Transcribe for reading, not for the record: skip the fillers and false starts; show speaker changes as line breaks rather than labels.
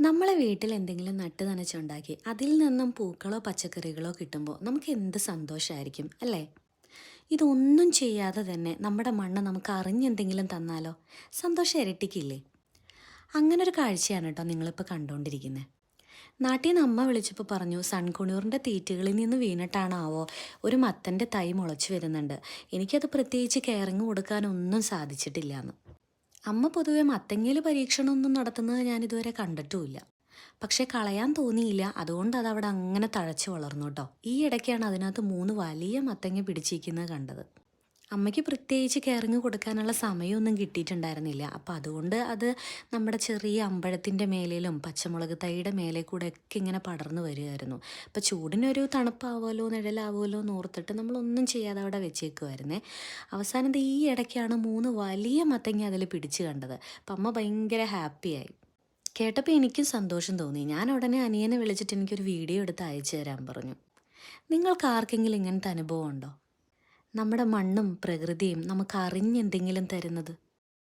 നമ്മളെ വീട്ടിൽ എന്തെങ്കിലും നട്ട് നനച്ചുണ്ടാക്കി അതിൽ നിന്നും പൂക്കളോ പച്ചക്കറികളോ കിട്ടുമ്പോൾ നമുക്ക് എന്ത് സന്തോഷമായിരിക്കും അല്ലേ? ഇതൊന്നും ചെയ്യാതെ തന്നെ നമ്മുടെ മണ്ണ് നമുക്ക് അറിഞ്ഞെന്തെങ്കിലും തന്നാലോ? സന്തോഷം ഇരട്ടിക്കില്ലേ? അങ്ങനെ ഒരു കാഴ്ചയാണ് കേട്ടോ നിങ്ങളിപ്പോൾ കണ്ടുകൊണ്ടിരിക്കുന്നത്. നാട്ടിൽ നിന്ന് അമ്മ വിളിച്ചപ്പോൾ പറഞ്ഞു സൺകുണൂറിൻ്റെ തീറ്റുകളിൽ നിന്ന് വീണിട്ടാണാവോ ഒരു മത്തൻ്റെ തൈ മുളച്ചു വരുന്നുണ്ട്. എനിക്കത് പ്രത്യേകിച്ച് കെയറിങ് കൊടുക്കാനൊന്നും സാധിച്ചിട്ടില്ല എന്ന്. അമ്മ പൊതുവെ മത്തങ്ങയിൽ പരീക്ഷണമൊന്നും നടത്തുന്നത് ഞാൻ ഇതുവരെ കണ്ടിട്ടുമില്ല. പക്ഷെ കളയാൻ തോന്നിയില്ല, അതുകൊണ്ട് അതവിടെ അങ്ങനെ തഴച്ചു വളർന്നു കേട്ടോ. ഈ ഇടയ്ക്കാണ് അതിനകത്ത് 3 വലിയ മത്തങ്ങ പിടിച്ചിരിക്കുന്നത് കണ്ടത്. അമ്മയ്ക്ക് പ്രത്യേകിച്ച് കെയറിങ് കൊടുക്കാനുള്ള സമയമൊന്നും കിട്ടിയിട്ടുണ്ടായിരുന്നില്ല. അപ്പം അതുകൊണ്ട് അത് നമ്മുടെ ചെറിയ അമ്പഴത്തിൻ്റെ മേലേലും പച്ചമുളക് തൈയുടെ മേലെ കൂടെ ഒക്കെ ഇങ്ങനെ പടർന്നു വരികയായിരുന്നു. അപ്പം ചൂടിനൊരു തണുപ്പാവുമല്ലോ നിഴലാവുമല്ലോ എന്ന് ഓർത്തിട്ട് നമ്മളൊന്നും ചെയ്യാതെ അവിടെ വെച്ചേക്കുമായിരുന്നേ. അവസാനം ദേ ഈ ഇടയ്ക്കാണ് 3 വലിയ മത്തങ്ങ അതിൽ പിടിച്ച് കണ്ടത്. അപ്പം അമ്മ ഭയങ്കര ഹാപ്പിയായി. കേട്ടപ്പോൾ എനിക്കും സന്തോഷം തോന്നി. ഞാൻ ഉടനെ അനിയനെ വിളിച്ചിട്ട് എനിക്കൊരു വീഡിയോ എടുത്ത് അയച്ചു തരാൻ പറഞ്ഞു. നിങ്ങൾക്ക് ആർക്കെങ്കിലും ഇങ്ങനത്തെ അനുഭവം ഉണ്ടോ? നമ്മുടെ മണ്ണും പ്രകൃതിയും നമുക്ക് അറിഞ്ഞെന്തെങ്കിലും തരുന്നത്?